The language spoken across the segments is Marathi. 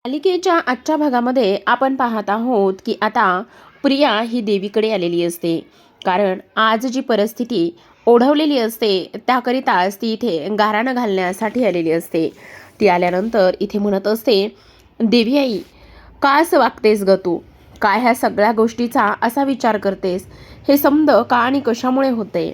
मालिकेच्या आजच्या भागामध्ये आपण पाहत आहोत की आता प्रिया ही देवीकडे आलेली असते. कारण आज जी परिस्थिती ओढवलेली असते त्याकरिताच ती इथे गाराणं घालण्यासाठी आलेली असते. ती आल्यानंतर इथे म्हणत असते, देवी आई, का असं वागतेस ग तू? काय ह्या सगळ्या गोष्टीचा असा विचार करतेस? हे समद का आणि कशामुळे होते?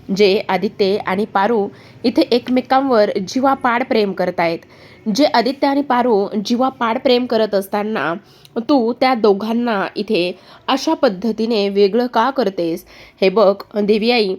जे आदित्य आणि पारू इथे एकमेकांवर जीवापाड प्रेम करतायत. जे आदित्य आणि पारू जीवापाड प्रेम करत असताना तू त्या दोघांना इथे अशा पद्धतीने वेगळं का करतेस? हे बघ देवी आई,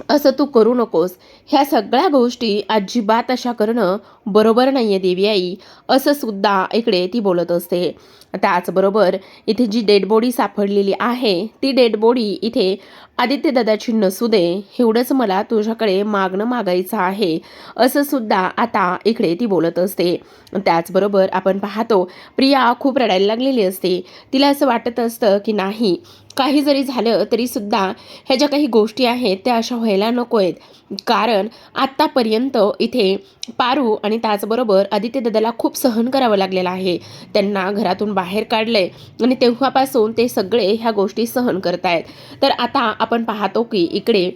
असं तू करू नकोस. ह्या सगळ्या गोष्टी अजिबात अशा करणं बरोबर नाही आहे देवी आई, असं सुद्धा इकडे ती बोलत असते. त्याचबरोबर इथे जी डेड बॉडी सापडलेली आहे ती डेड बॉडी इथे आदित्य दादाची नसू दे, एवढंच मला तुझ्याकडे मागायचं आहे, असं सुद्धा आता इकडे ती बोलत असते. त्याचबरोबर आपण पाहतो प्रिया खूप रडायला लागलेली असते. तिला असं वाटत असतं की नाही, काही जरी झालं तरी सुद्धा ह्या ज्या काही गोष्टी आहेत त्या अशा व्हायला नको आहेत. कारण आत्तापर्यंत इथे पारू आणि त्याचबरोबर आदित्य दादाला खूप सहन करावं लागलेलं आहे. त्यांना घरातून बाहेर काढलंय आणि तेव्हापासून ते सगळे ह्या गोष्टी सहन करतायत. तर आता आपण पाहतो की इकडे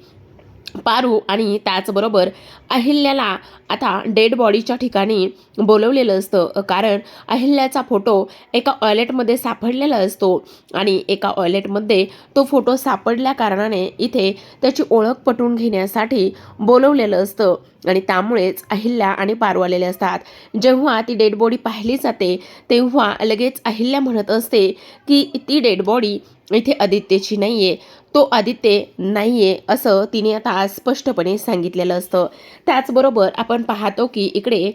पारू आणि त्याचबरोबर अहिल्याला आता डेड बॉडीच्या ठिकाणी बोलवलेलं असतं. कारण अहिल्याचा फोटो एका टॉयलेटमध्ये सापडलेला असतो आणि एका टॉयलेटमध्ये तो फोटो सापडल्या कारणाने इथे त्याची ओळख पटवून घेण्यासाठी बोलवलेलं असतं आणि त्यामुळेच अहिल्या आणि पारू आलेले असतात. जेव्हा ती डेड बॉडी पाहिली जाते तेव्हा लगेच अहिल्या म्हणत असते की ती डेड बॉडी इथे आदित्यची नाहीये, तो आदित्य नाहीये, असं तिने आता स्पष्टपणे सांगितलेलं असतं. त्याचबरोबर आपण पाहतो की इकडे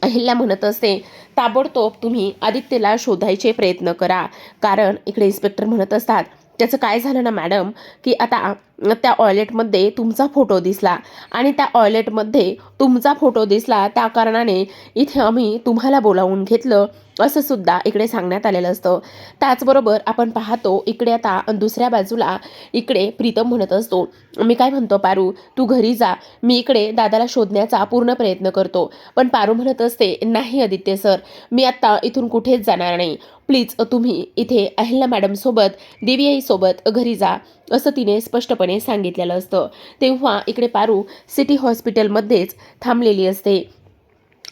अहिल्या म्हणत असते, ताबडतोब तुम्ही आदित्यला शोधायचे प्रयत्न करा. कारण इकडे इन्स्पेक्टर म्हणत असतात, त्याचं काय झालं ना मॅडम, की आता त्या टॉयलेटमध्ये तुमचा फोटो दिसला आणि त्या टॉयलेटमध्ये तुमचा फोटो दिसला त्या कारणाने इथे आम्ही तुम्हाला बोलावून घेतलं, असं सुद्धा इकडे सांगण्यात आलेलं असतं. त्याचबरोबर आपण पाहतो इकडे आता दुसऱ्या बाजूला इकडे प्रीतम म्हणत असतो, मी काय म्हणतो पारू, तू घरी जा, मी इकडे दादाला शोधण्याचा पूर्ण प्रयत्न करतो. पण पारू म्हणत असते, नाही आदित्य सर, मी आत्ता इथून कुठेच जाणार नाही, प्लीज तुम्ही इथे अहिल्या मॅडम सोबत, देवी आई सोबत घरी जा, असं तिने स्पष्टपणे सांगितलेलं असतं. तेव्हा इकडे पारू सिटी हॉस्पिटलमध्येच थांबलेली असते,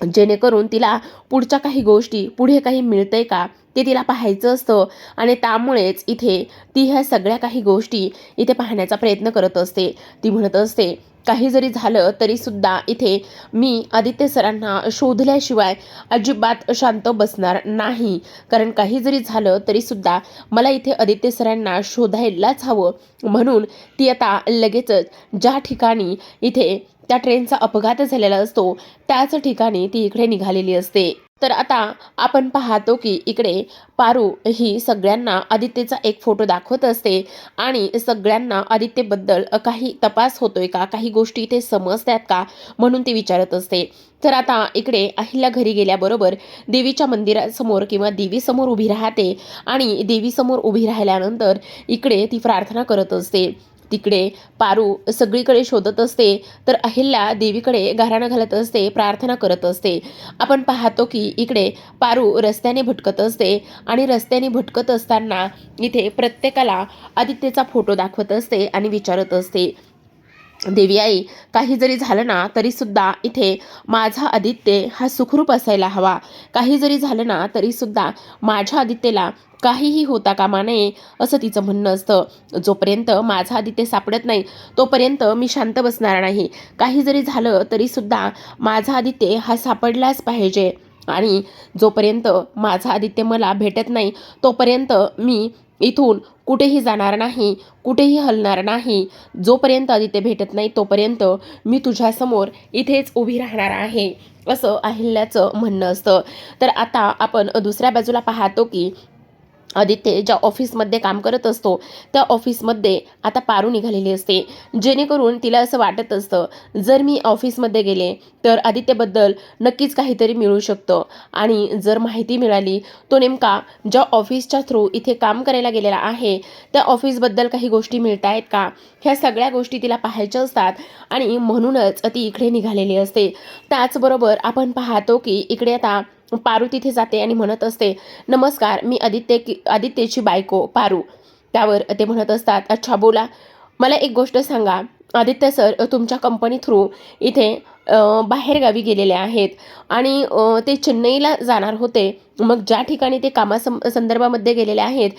जेणेकरून तिला पुढच्या काही गोष्टी, पुढे काही मिळतंय का ते तिला पाहायचं असतं आणि त्यामुळेच इथे ती ह्या सगळ्या काही गोष्टी इथे पाहण्याचा प्रयत्न करत असते. ती म्हणत असते, काही जरी झालं तरी सुद्धा इथे मी आदित्य सरांना शोधल्याशिवाय अजिबात शांत बसणार नाही. कारण काही जरी झालं तरी सुद्धा मला इथे आदित्य सरांना शोधायलाच हवं. म्हणून ती आता लगेचच ज्या ठिकाणी इथे त्या ट्रेनचा अपघात झालेला असतो त्याच ठिकाणी ती इकडे निघालेली असते. तर आता आपण पाहतो की इकडे पारू ही सगळ्यांना आदित्यचा एक फोटो दाखवत असते आणि सगळ्यांना आदित्यबद्दल काही तपास होतोय का, काही गोष्टी इथे समजतात का, म्हणून ती विचारत असते. तर आता इकडे अहिल्या घरी गेल्याबरोबर देवीच्या मंदिरासमोर किंवा देवीसमोर उभी राहते आणि देवीसमोर उभी राहिल्यानंतर इकडे ती प्रार्थना करत असते. तिकडे पारू सगळीकडे शोधत असते तर अहिल्या देवीकडे गाराणं घालत असते, प्रार्थना करत असते. आपण पाहतो की इकडे पारू रस्त्याने भटकत असते आणि रस्त्याने भटकत असताना इथे प्रत्येकाला आदित्यचा फोटो दाखवत असते आणि विचारत असते, देवी आई, काही जरी झालं ना तरी सुद्धा इथे माझा आदित्य हा सुखरूप असायला हवा. काही जरी झालं ना तरी सुद्धा माझ्या आदित्यला काहीही होता कामा नये, असं तिचं म्हणणं असतं. जोपर्यंत माझा आदित्य सापडत नाही तोपर्यंत मी शांत बसणार नाही. काही जरी झालं तरी सुद्धा माझा आदित्य हा सापडलाच पाहिजे आणि जोपर्यंत माझा आदित्य मला भेटत नाही तोपर्यंत मी इथून कुठेही जाणार नाही, कुठेही हलणार नाही. जोपर्यंत आदित्य भेटत नाही तोपर्यंत मी तुझ्यासमोर इथेच उभी राहणार आहे, असं अहिल्याचं म्हणणं असतं. तर आता आपण दुसऱ्या बाजूला पाहतो की आदित्य ज्या ऑफिसमध्ये काम करत असतो त्या ऑफिसमध्ये आता पारू निघालेली असते. जेणेकरून तिला असं वाटत असतं, जर मी ऑफिसमध्ये गेले तर आदित्यबद्दल नक्कीच काहीतरी मिळू शकतं आणि जर माहिती मिळाली तो नेमका ज्या ऑफिसच्या थ्रू इथे काम करायला गेलेला आहे त्या ऑफिसबद्दल काही गोष्टी मिळत आहेत का, ह्या सगळ्या गोष्टी तिला पाहायच्या असतात आणि म्हणूनच ती इकडे निघालेली असते. त्याचबरोबर आपण पाहतो की इकडे आता पारू तिथे जाते आणि म्हणत असते, नमस्कार, मी आदित्यची बायको पारू. त्यावर ते म्हणत असतात, अच्छा बोला. मला एक गोष्ट सांगा, आदित्य सर तुमच्या कंपनी थ्रू इथे बाहेरगावी गेलेले आहेत आणि ते चेन्नईला जाणार होते. मग ज्या ठिकाणी ते संदर्भामध्ये गेलेले आहेत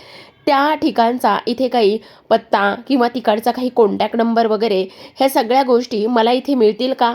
त्या ठिकाणचा इथे काही पत्ता किंवा तिकडचा काही कॉन्टॅक्ट नंबर वगैरे ह्या सगळ्या गोष्टी मला इथे मिळतील का?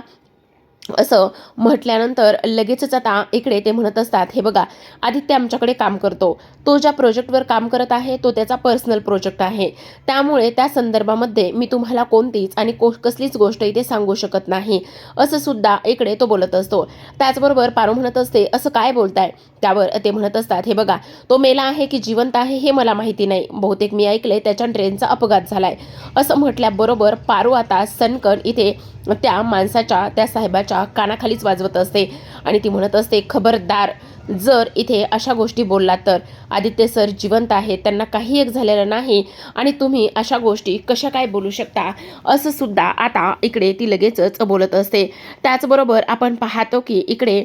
असं म्हटल्यानंतर लगेचच आता इकडे ते म्हणत असतात, हे बघा, आदित्य आमच्याकडे काम करतो. तो ज्या प्रोजेक्टवर काम करत आहे तो त्याचा पर्सनल प्रोजेक्ट आहे. त्यामुळे त्या संदर्भामध्ये मी तुम्हाला कोणतीच आणि कसलीच गोष्ट इथे सांगू शकत नाही, असं सुद्धा इकडे तो बोलत असतो. त्याचबरोबर पारू म्हणत असते, असं काय बोलताय? त्यावर ते म्हणत असतात, हे बघा, तो मेला आहे की जिवंत आहे हे मला माहिती नाही. बहुतेक मी ऐकले त्याच्या ट्रेनचा अपघात झालाय. असं म्हटल्याबरोबर पारू आता सनकन इथे त्या माणसाच्या, त्या साहेबाच्या कानाखालीच वाजवत असते आणि ती म्हणत असते, खबरदार, जर इथे अशा गोष्टी बोललात तर आदित्य सर जिवंत आहेत, त्यांना काही एक झालेलं नाही आणि तुम्ही अशा गोष्टी कशा काय बोलू शकता, असं सुद्धा आता इकडे ती लगेचच बोलत असते. त्याचबरोबर आपण पाहतो की इकडे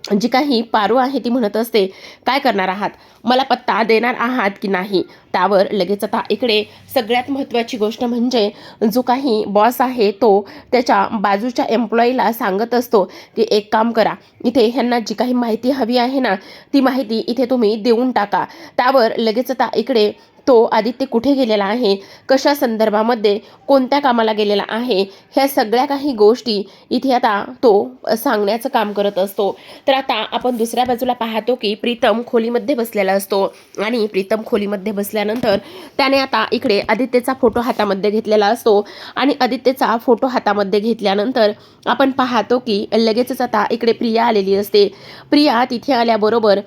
जी काही पारू आहे ती म्हणत असते, काय करणार आहात, मला पत्ता देणार आहात की नाही? त्यावर लगेच आता इकडे सगळ्यात महत्त्वाची गोष्ट म्हणजे जो काही बॉस आहे तो त्याच्या बाजूच्या एम्प्लॉईला सांगत असतो की एक काम करा, इथे ह्यांना जी काही माहिती हवी आहे ना ती माहिती इथे तुम्ही देऊन टाका. त्यावर लगेच आता इकडे तो आदित्य कुठे गेलेला आहे, कशा संदर्भामध्ये, कोणत्या कामाला गेलेला आहे, ह्या सगळ्या काही गोष्टी इथे आता तो सांगण्याचं काम करत असतो. तर आता आपण दुसऱ्या बाजूला पाहतो की प्रीतम खोलीमध्ये बसलेला असतो आणि प्रीतम खोलीमध्ये बसल्यानंतर त्याने आता इकडे आदित्यचा फोटो हातामध्ये घेतलेला असतो आणि आदित्यचा फोटो हातामध्ये घेतल्यानंतर आपण पाहतो की लगेचच आता इकडे प्रिया आलेली असते. प्रिया तिथे आल्याबरोबर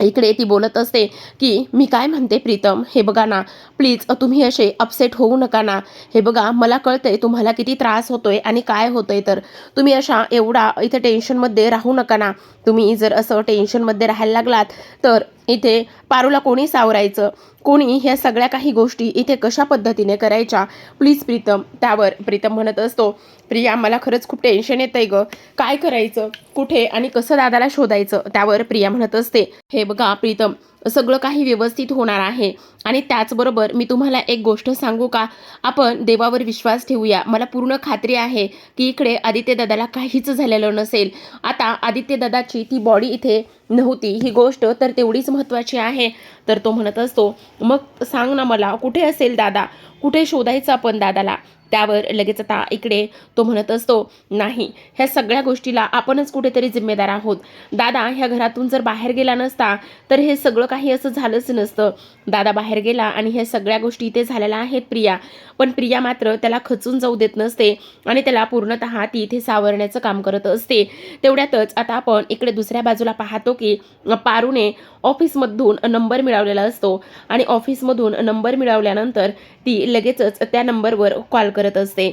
इकडे ती बोलत असते की मी काय म्हणते प्रीतम, हे बघा ना, प्लीज तुम्ही असे अपसेट होऊ नका ना. हे बघा, मला कळतंय तुम्हाला किती त्रास होतोय आणि काय होतंय, तर तुम्ही अशा एवढा इथे टेन्शनमध्ये राहू नका ना. तुम्ही जर असं टेन्शनमध्ये राहायला लागलात तर इथे पारूला कोणी सावरायचं, कोणी ह्या सगळ्या काही गोष्टी इथे कशा पद्धतीने करायच्या, प्लीज प्रीतम. त्यावर प्रीतम म्हणत असतो, प्रिया, मला खरंच खूप टेन्शन येतंय गं, काय करायचं, कुठे आणि कसं दादाला शोधायचं? त्यावर प्रिया म्हणत असते, हे बघा प्रीतम, सगळं काही व्यवस्थित होणार आहे आणि त्याचबरोबर मी तुम्हाला एक गोष्ट सांगू का, आपण देवावर विश्वास ठेवूया. मला पूर्ण खात्री आहे की इकडे आदित्य दादाला काहीच झालेलं नसेल. आता आदित्य दादाची ती बॉडी इथे नव्हती, ही गोष्ट तर तेवढीच महत्त्वाची आहे. तर तो म्हणत असतो, मग सांग ना मला, कुठे असेल दादा, कुठे शोधायचं आपण दादाला? त्यावर लगेच आता इकडे तो म्हणत असतो, नाही, ह्या सगळ्या गोष्टीला आपणच कुठेतरी जिम्मेदार आहोत. दादा ह्या घरातून जर बाहेर गेला नसता तर हे सगळं काही असं झालंच नसतं. दादा बाहेर गेला आणि ह्या सगळ्या गोष्टी इथे झालेल्या आहेत प्रिया, पण प्रिया मात्र त्याला खचून जाऊ देत नसते आणि त्याला पूर्णतः ती इथे सावरण्याचं काम करत असते. तेवढ्यातच आता आपण इकडे दुसऱ्या बाजूला पाहतो की पारूने ऑफिसमधून नंबर मिळवलेला असतो आणि ऑफिसमधून नंबर मिळवल्यानंतर ती लगेचच त्या नंबरवर कॉल करत असते.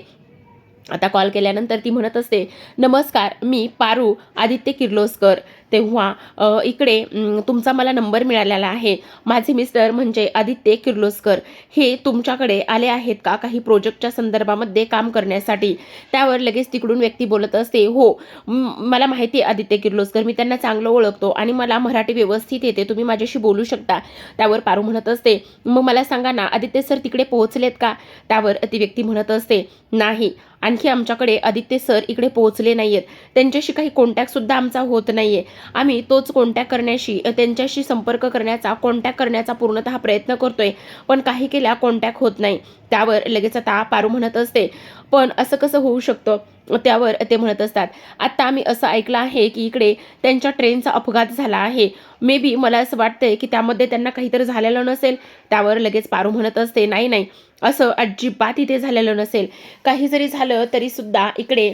आता कॉल केल्यानंतर ती म्हणत असते, नमस्कार, मी पारू आदित्य किर्लोस्कर. तेव्हा इकडे तुमचा मला नंबर मिळालेला आहे. माझे मिस्टर म्हणजे आदित्य किर्लोस्कर हे तुमच्याकडे आले आहेत का काही प्रोजेक्टच्या संदर्भामध्ये काम करण्यासाठी? त्यावर लगेच तिकडून व्यक्ती बोलत असते, हो, मला माहिती आहे आदित्य किर्लोस्कर, मी त्यांना चांगलं ओळखतो आणि मला मराठी व्यवस्थित येते, तुम्ही माझ्याशी बोलू शकता. त्यावर पारू म्हणत असते, मग मला सांगा ना, आदित्य सर तिकडे पोहोचलेत का? त्यावर ती व्यक्ती म्हणत असते, नाही, आणखी आमच्याकडे आदित्य सर इकडे पोहोचले नाही आहेत. त्यांच्याशी काही कॉन्टॅक्टसुद्धा आमचा होत नाही आहे. आम्ही तोच कॉन्टॅक्ट करण्याशी, त्यांच्याशी संपर्क करण्याचा, कॉन्टॅक्ट करण्याचा पूर्णतः प्रयत्न करतोय, पण काही केल्या कॉन्टॅक्ट होत नाही. त्यावर लगेच आता पारू म्हणत असते, पण असं कसं होऊ शकतं? त्यावर ते म्हणत असतात, आत्ता आम्ही असं ऐकलं आहे की इकडे त्यांच्या ट्रेनचा अपघात झाला आहे. मे बी मला असं वाटतंय की त्यामध्ये त्यांना काहीतरी झालेलं नसेल. त्यावर लगेच पारू म्हणत असते, नाही नाही, असं अजिबात इथे झालेलं नसेल. काही जरी झालं तरीसुद्धा इकडे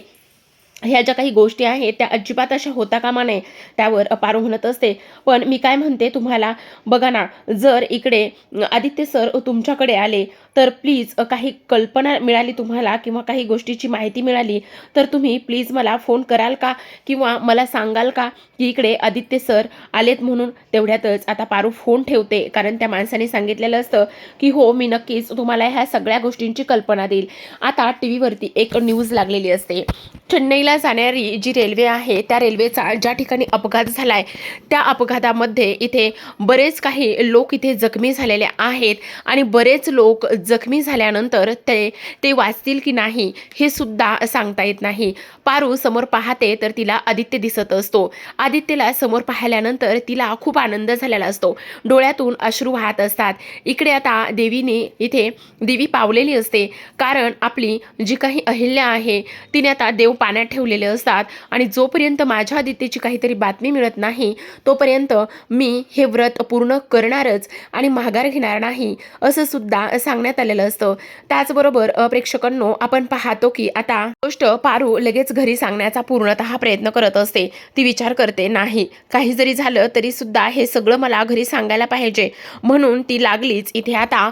ह्या ज्या काही गोष्टी आहेत त्या अजिबात अशा होता कामा नये. त्यावर पारू म्हणत असते, पण मी काय म्हणते तुम्हाला, बघा ना, जर इकडे आदित्य सर तुमच्याकडे आले तर प्लीज काही कल्पना मिळाली तुम्हाला किंवा काही गोष्टीची माहिती मिळाली तर तुम्ही प्लीज मला फोन कराल का किंवा मला सांगाल का की इकडे आदित्य सर आलेत म्हणून? तेवढ्यातच आता पारू फोन ठेवते, कारण त्या माणसाने सांगितलेलं असतं की हो, मी नक्कीच तुम्हाला ह्या सगळ्या गोष्टींची कल्पना देईल. आता टी व्हीवरती एक न्यूज लागलेली असते. चेन्नईला परभणीला जाणारी जी रेल्वे आहे त्या रेल्वेचा ज्या ठिकाणी अपघात झालाय त्या अपघातामध्ये इथे बरेच काही लोक इथे जखमी झालेले आहेत आणि बरेच लोक जखमी झाल्यानंतर ते वाचतील की नाही हे सुद्धा सांगता येत नाही. पारू समोर पाहते तर तिला आदित्य दिसत असतो. आदित्यला समोर पाहिल्यानंतर तिला खूप आनंद झालेला असतो. डोळ्यातून अश्रू वाहत असतात. इकडे आता देवी पावलेली असते, कारण आपली जी काही अहिल्या आहे तिने आता देव पाण्यात ठेवलेले असतात आणि जोपर्यंत माझ्या आदित्यची काहीतरी बातमी मिळत नाही तोपर्यंत मी हे व्रत पूर्ण करणारच आणि माघार घेणार नाही असं सुद्धा सांगण्यात आलेलं असतं. त्याचबरोबर प्रेक्षकांनो, आपण पाहतो की आता गोष्ट पारू लगेच घरी सांगण्याचा पूर्णतः प्रयत्न करत असते. ती विचार करते, नाही काही जरी झालं तरी सुद्धा हे सगळं मला घरी सांगायला पाहिजे, म्हणून ती लागलीच इथे आता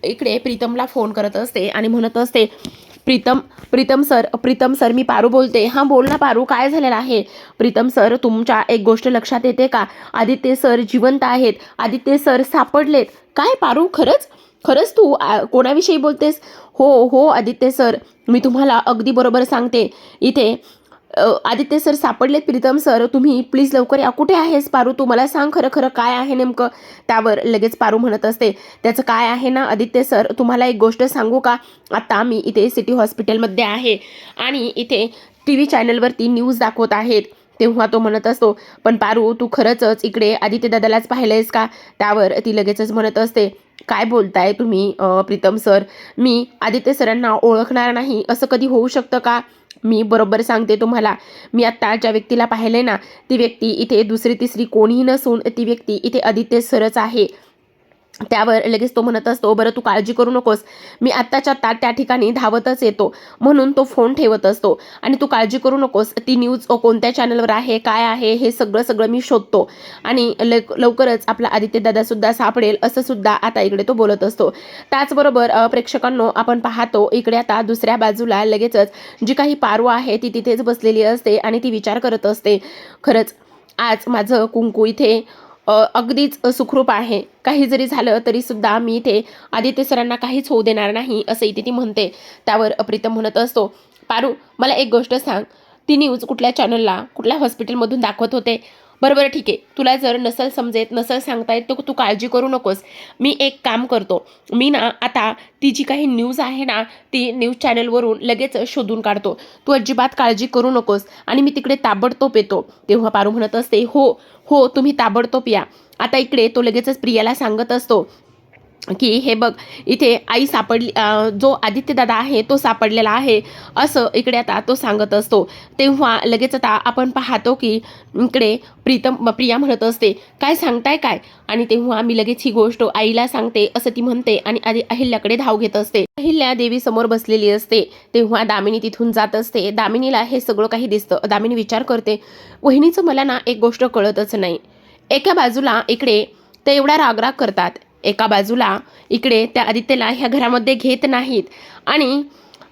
इकडे प्रीतमला फोन करत असते आणि म्हणत असते, प्रीतम सर मी पारू बोलते. हां बोल ना पारू, काय झालेलं आहे? प्रीतम सर, तुमच्या एक गोष्ट लक्षात येते का? आदित्य सर जिवंत आहेत, आदित्य सर सापडलेत. काय पारू, खरंच तू कोणाविषयी बोलतेस? हो आदित्य सर, मी तुम्हाला अगदी बरोबर सांगते. इथे आदित्य सर सापडलेत. प्रीतम सर, तुम्ही प्लीज लवकर या. कुठे आहेस पारू? तू मला सांग खरं काय आहे नेमकं. त्यावर लगेच पारू म्हणत असते, त्याचं काय आहे ना आदित्य सर, तुम्हाला एक गोष्ट सांगू का? आता मी इथे सिटी हॉस्पिटलमध्ये आहे आणि इथे TV चॅनलवरती न्यूज दाखवत आहेत. तेव्हा तो म्हणत असतो, पण पारू तू खरंच इकडे आदित्य दादालाच पाहिलंयस का? त्यावर ती लगेचच म्हणत असते, काय बोलताय तुम्ही प्रीतम सर, मी आदित्य सरांना ओळखणार नाही असं कधी होऊ शकतं का? मी बरोबर सांगते तुम्हाला, मी आत्ता ज्या व्यक्तीला पाहिले ना ती व्यक्ती इथे दुसरी तिसरी कोणीही नसून ती व्यक्ती इथे आदित्य सरच आहे. त्यावर लगेच तो म्हणत असतो, बरं तू काळजी करू नकोस, मी आत्ताच्या आत्ता त्या ठिकाणी धावतच येतो. म्हणून तो फोन ठेवत असतो आणि तू काळजी करू नकोस, ती न्यूज कोणत्या चॅनलवर आहे काय आहे हे सगळं मी शोधतो आणि लवकरच आपला आदित्य दादा सुद्धा सापडेल असं सुद्धा आता इकडे तो बोलत असतो. त्याचबरोबर प्रेक्षकांनो, आपण पाहतो इकडे आता दुसऱ्या बाजूला लगेचच जी काही पारू आहे ती तिथेच बसलेली असते आणि ती विचार करत असते, खरंच आज माझं कुंकू इथे अगदीच सुखरूप आहे. काही जरी झालं तरी सुद्धा मी इथे आदित्य सरांना काहीच होऊ देणार नाही असं इथे ती म्हणते. त्यावर प्रीतम म्हणत असतो, पारू मला एक गोष्ट सांग, ती न्यूज कुठल्या चॅनलला कुठल्या हॉस्पिटलमधून दाखवत होते? बरोबर ठीक आहे, तुला जर नसल समजेत नसल सांगता येत तर तू काळजी करू नकोस. मी एक काम करतो, मी ना आता ती जी काही न्यूज आहे ना ती न्यूज चॅनलवरून लगेच शोधून काढतो. तू अजिबात काळजी करू नकोस आणि मी तिकडे ताबडतोब येतो. तेव्हा पारू म्हणत असते, हो तुम्ही ताबडतोब या. आता इकडे तो लगेचच प्रियाला सांगत असतो की हे बघ, इथे आई सापडली, जो आदित्य दादा आहे तो सापडलेला आहे असं इकडे आता तो सांगत असतो. तेव्हा लगेच आता आपण पाहतो की इकडे प्रिया म्हणत असते, काय सांगताय काय? आणि तेव्हा मी लगेच ही गोष्ट आईला सांगते असं ती म्हणते आणि आधी अहिल्याकडे धाव घेत असते. अहिल्या देवी समोर बसलेली असते. तेव्हा दामिनी तिथून जात असते. दामिनीला हे सगळं काही दिसतं. दामिनी विचार करते, वहिनीचं मला ना एक गोष्ट कळतच नाही. एका बाजूला इकडे ते एवढा रागराग करतात, एका बाजूला इकडे त्या आदित्यला ह्या घरामध्ये घेत नाहीत आणि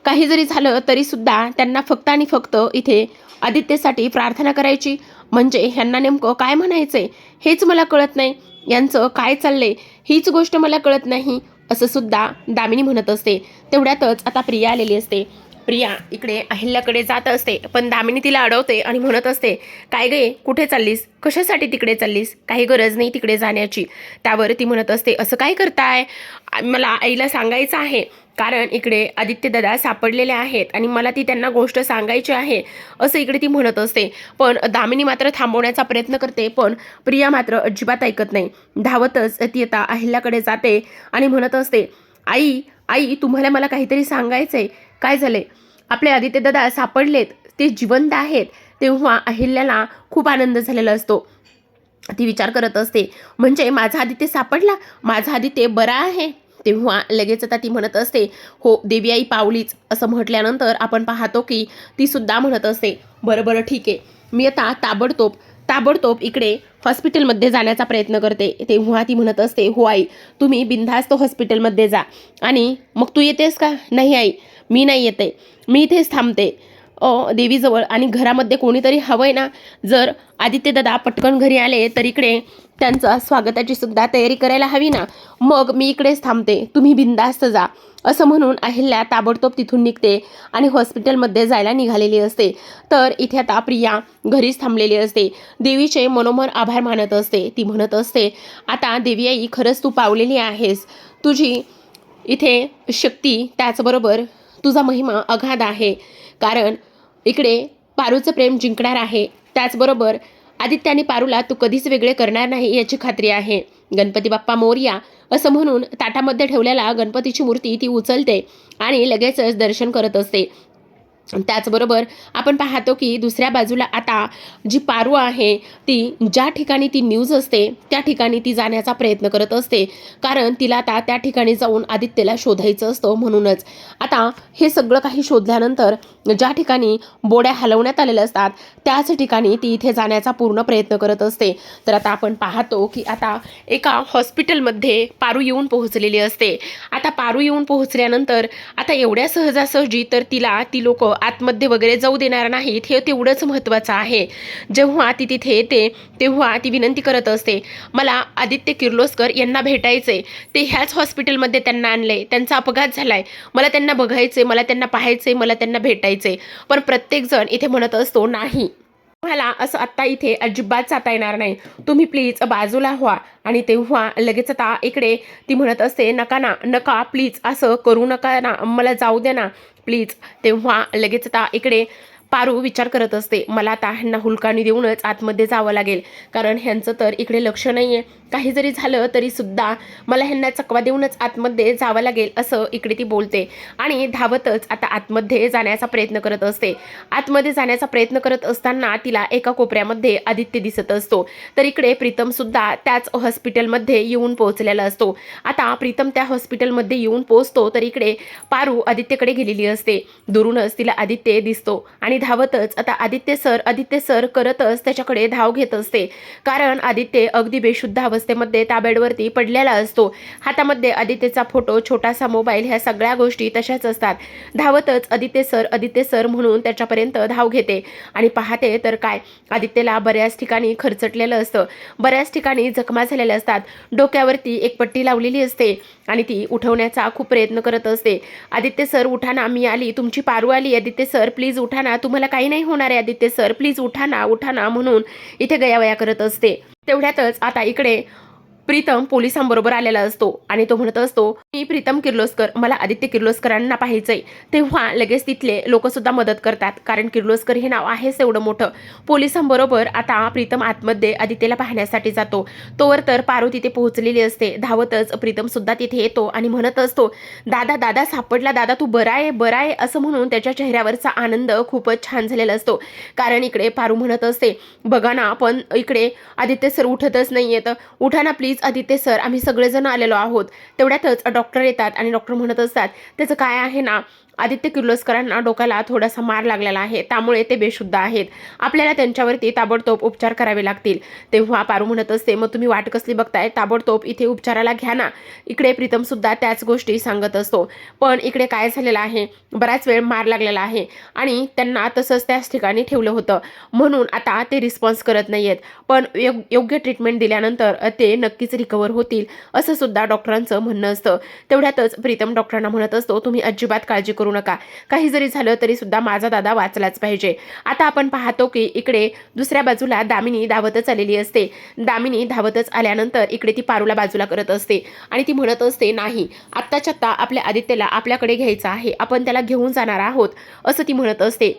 काही जरी झालं तरी सुद्धा त्यांना फक्त आणि फक्त इथे आदित्यसाठी प्रार्थना करायची. म्हणजे ह्यांना नेमकं काय म्हणायचंय हेच मला कळत नाही, यांचं काय चाललंय हीच गोष्ट मला कळत नाही असं सुद्धा दामिनी म्हणत असते. तेवढ्यातच आता प्रिया आलेली असते. प्रिया इकडे अहिल्याकडे जात असते, पण दामिनी तिला अडवते आणि म्हणत असते, काय गे कुठे चाललीस? कशासाठी तिकडे चाललीस? काही गरज नाही तिकडे जाण्याची. त्यावर ती म्हणत असते, असं काय करताय? मला आईला सांगायचं आहे, कारण इकडे आदित्य दादा सापडलेले आहेत आणि मला ती त्यांना गोष्ट सांगायची आहे असं इकडे ती म्हणत असते. पण दामिनी मात्र थांबवण्याचा प्रयत्न करते, पण प्रिया मात्र अजिबात ऐकत नाही. धावतच ती आता अहिल्याकडे जाते आणि म्हणत असते, आई तुम्हाला मला काहीतरी सांगायचंय. काय झालंय? आपले आदित्य दादा सापडलेत, ते जिवंत आहेत. तेव्हा अहिल्याला खूप आनंद झालेला असतो. ती विचार करत असते, म्हणजे माझा आदित्य सापडला, माझा आदित्य बरा आहे. तेव्हा लगेच आता ती म्हणत असते, हो देवी आई पावलीच असं म्हटल्यानंतर आपण पाहतो की ती सुद्धा म्हणत असते, बरं ठीक आहे, मी आता ताबडतोब इकडे हॉस्पिटलमध्ये जाण्याचा प्रयत्न करते. तेव्हा ती म्हणत असते, हो आई तुम्ही बिनधास्त हॉस्पिटलमध्ये जा. आणि मग तू येतेस का? नाही आई मी नाही येते, मी इथेच थांबते देवीजवळ आणि घरामध्ये कोणीतरी हवंय ना. जर आदित्य दादा पटकन घरी आले तर इकडे त्यांचं स्वागताची सुद्धा तयारी करायला हवी ना. मग मी इकडेच थांबते, तुम्ही बिनधास्त जा, असं म्हणून अहिल्या ताबडतोब तिथून निघते आणि हॉस्पिटलमध्ये जायला निघालेली असते. तर इथे आता प्रिया घरीच थांबलेली असते. देवीचे मनोमन आभार मानत असते. ती म्हणत असते, आता देवी आई खरंच तू पावलेली आहेस. तुझी इथे शक्ती, त्याचबरोबर तुझा महिमा अगाध आहे. कारण इकडे पारूचं प्रेम जिंकणार आहे. त्याचबरोबर आदित्य आणि पारूला तू कधीच वेगळे करणार नाही याची खात्री आहे. गणपती बाप्पा मोरया असं म्हणून ताटामध्ये ठेवलेला गणपतीची मूर्ती ती उचलते आणि लगेचच दर्शन करत असते. त्याचबरोबर आपण पाहतो की दुसऱ्या बाजूला आता जी पारू आहे ती ज्या ठिकाणी ती न्यूज असते त्या ठिकाणी ती जाण्याचा प्रयत्न करत असते. कारण तिला आता त्या ठिकाणी जाऊन आदित्यला शोधायचं असतं. म्हणूनच आता हे सगळं काही शोधल्यानंतर ज्या ठिकाणी बोड्या हलवण्यात आलेल्या असतात त्याच ठिकाणी ती इथे जाण्याचा पूर्ण प्रयत्न करत असते. तर आता आपण पाहतो की आता एका हॉस्पिटलमध्ये पारू येऊन पोहोचलेली असते. आता पारू येऊन पोहोचल्यानंतर आता एवढ्या सहजासहजी तर तिला ती लोक आतमध्ये वगैरे जाऊ देणार नाहीत हे तेवढंच महत्त्वाचं आहे. जेव्हा ती तिथे येते तेव्हा ती विनंती करत असते, मला आदित्य किर्लोस्कर यांना भेटायचे, ते ह्याच हॉस्पिटलमध्ये त्यांना आणले, त्यांचा अपघात झालाय, मला त्यांना बघायचे, मला त्यांना पाहायचे, मला त्यांना भेटायचे. पण प्रत्येकजण इथे म्हणत असतो, नाही तुम्हाला असं आत्ता इथे अजिबात जाता येणार नाही, तुम्ही प्लीज बाजूला व्हा. आणि तेव्हा लगेच आता इकडे ती म्हणत असते, नका ना, नका प्लीज, असं करू नका ना, मला जाऊ दे ना प्लीज. तेव्हा लगेच आता इकडे पारू विचार करत असते, मला आता ह्यांना हुलकाणी देऊनच आतमध्ये जावं लागेल. कारण ह्यांचं तर इकडे लक्ष नाही आहे. काही जरी झालं तरी सुद्धा मला ह्यांना चकवा देऊनच आतमध्ये जावं लागेल, असं इकडे ती बोलते. आणि धावतच आता आतमध्ये जाण्याचा प्रयत्न करत असते. आतमध्ये जाण्याचा प्रयत्न करत असताना तिला एका कोपऱ्यामध्ये आदित्य दिसत असतो. तर इकडे प्रीतम सुद्धा त्याच हॉस्पिटलमध्ये येऊन पोहोचलेला असतो. आता प्रीतम त्या हॉस्पिटलमध्ये येऊन पोहोचतो तर इकडे पारू आदित्यकडे गेलेली असते. दुरूनच तिला आदित्य दिसतो आणि धावतच आता आदित्य सर करतच त्याच्याकडे धाव घेत असते. कारण आदित्य अगदी बेशुद्ध अवस्थेमध्ये त्या बेडवरती पडलेला असतो. हातामध्ये आदित्यचा फोटो, छोटासा मोबाईल, ह्या सगळ्या गोष्टी तशाच असतात. धावतच आदित्य सर म्हणून त्याच्यापर्यंत धाव घेते आणि पाहते तर काय, आदित्यला बऱ्याच ठिकाणी खरचटलेलं असतं, बऱ्याच ठिकाणी जखमा झालेल्या असतात, डोक्यावरती एक पट्टी लावलेली असते आणि ती उठवण्याचा खूप प्रयत्न करत असते. आदित्य सर उठा ना, मी आली, तुमची पारू आली, आदित्य सर प्लीज उठा ना, तुम्हाला काही नाही होणार आहे, आदित्य सर प्लीज उठा ना म्हणून इथे गयावया करत असते. तेवढ्यातच आता इकडे प्रीतम पोलिसांबरोबर आलेला असतो आणि तो म्हणत असतो, मी प्रीतम किर्लोस्कर, मला आदित्य किर्लोस्करांना पाहायचंय. तेव्हा लगेच तिथले लोक सुद्धा मदत करतात, कारण किर्लोस्कर हे नाव आहेच एवढं मोठं. पोलिसांबरोबर आता प्रीतम आतमध्ये आदित्यला पाहण्यासाठी जातो. तोवर तर पारू तिथे पोहोचलेली असते. धावतच प्रीतम सुद्धा तिथे येतो आणि म्हणत असतो, दादा सापडला, दादा तू बरा आहे असं म्हणून त्याच्या चेहऱ्यावरचा आनंद खूपच छान झालेला असतो. कारण इकडे पारू म्हणत असते, बघा ना, पण इकडे आदित्य सर उठतच नाहीयेत, उठा ना प्लीज आदित्य सर, आम्ही सगळेजण आलेलो आहोत. तेवढ्यातच डॉक्टर येतात आणि डॉक्टर म्हणत असतात, त्याचं काय आहे ना, आदित्य किर्लोस्करांना डोक्याला थोडासा मार लागलेला आहे, त्यामुळे ते बेशुद्ध आहेत, आपल्याला त्यांच्यावरती ताबडतोब उपचार करावे लागतील. तेव्हा पारू म्हणत असते, मग तुम्ही वाट कसली बघताय, ताबडतोब इथे उपचाराला घ्या ना. इकडे प्रीतम सुद्धा त्याच गोष्टी सांगत असतो. पण इकडे काय झालेलं आहे, बराच वेळ मार लागलेला आहे आणि त्यांना तसंच त्याच ठिकाणी ठेवलं होतं, म्हणून आता ते रिस्पॉन्स करत नाहीयेत. पण योग्य ट्रीटमेंट दिल्यानंतर ते नक्कीच रिकवर होतील, असं सुद्धा डॉक्टरांचं म्हणणं असतं. तेवढ्यातच प्रीतम डॉक्टरांना म्हणत असतो, तुम्ही अजिबात काळजी करू नका, काही जरी झालं तरी सुद्धा माझा दादा वाचलाच पाहिजे. आता आपण पाहतो की इकडे दुसऱ्या बाजूला दामिनी धावतच आलेली असते. दामिनी धावतच आल्यानंतर इकडे ती पारूला बाजूला करत असते आणि ती म्हणत असते, नाही, आत्ताच्या आत्ता आपल्या आदित्यला आपल्याकडे घ्यायचं आहे, आपण त्याला घेऊन जाणार आहोत, असं ती म्हणत असते.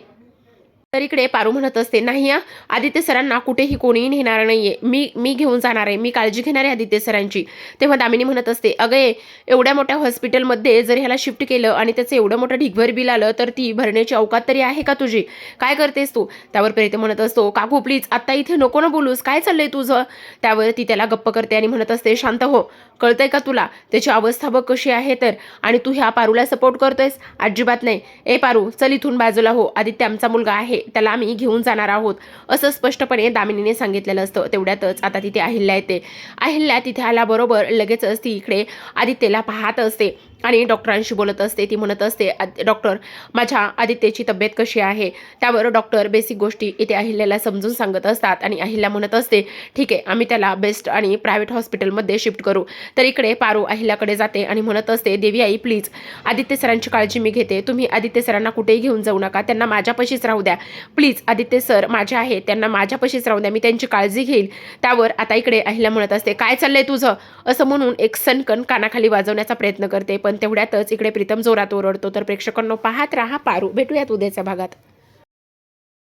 तर इकडे पारू म्हणत असते, नाही आदित्य सरांना कुठेही कोणीही नेणार नाहीये, मी घेऊन जाणार आहे, मी काळजी घेणार आहे आदित्य सरांची. तेव्हा दामिनी म्हणत असते, अगं एवढ्या मोठ्या हॉस्पिटलमध्ये जर ह्याला शिफ्ट केलं आणि त्याचं एवढं मोठं ढिगभर बिल आलं तर ती भरण्याची अवकात तरी आहे का तुझी, काय करतेस तू. त्यावर प्रीतम म्हणत असतो, काकू प्लीज आत्ता इथे नको ना बोलूस, काय चाललंय तुझं. त्यावर ती त्याला गप्प करते आणि म्हणत असते, शांत हो, कळतंय का तुला त्याची अवस्था बघ कशी आहे तर, आणि तू ह्या पारूला सपोर्ट करतोयस, अजिबात नाही. ए पारू, चल इथून बाजूला हो, आदित्य आमचा मुलगा आहे, त्याला आम्ही घेऊन जाणार आहोत, असं स्पष्टपणे दामिनीने सांगितलेलं असतं. तेवढ्यातच आता तिथे अहिल्या येते. अहिल्या तिथे आल्याबरोबर लगेचच ती इकडे आदित्यला पाहत असते आणि डॉक्टरांशी बोलत असते. ती म्हणत असते, डॉक्टर माझ्या आदित्यची तब्येत कशी आहे?" त्यावर डॉक्टर बेसिक गोष्टी इथे अहिल्याला समजून सांगत असतात आणि अहिल्या म्हणत असते, "ठीक आहे, आम्ही त्याला बेस्ट आणि प्रायव्हेट हॉस्पिटलमध्ये शिफ्ट करू." तर इकडे पारू अहिल्याकडे जाते आणि म्हणत असते, "देवी आई प्लीज, आदित्य सरांची काळजी मी घेते. तुम्ही आदित्य सरांना कुठेही घेऊन जाऊ नका. त्यांना माझ्यापाशीच राहू द्या. प्लीज आदित्य सर माझे आहेत, त्यांना माझ्यापाशीच राहू द्या. मी त्यांची काळजी घेईल." त्यावर आता इकडे अहिल्या म्हणत असते, "काय चाललंय तुझं?" असं म्हणून एक सणकण कानाखाली वाजवण्याचा प्रयत्न करते. पण तेवढ्यातच इकडे प्रीतम जोरात ओरडतो. तर प्रेक्षकांनो पाहत राहा पारू. भेटूयात उद्याच्या भागात.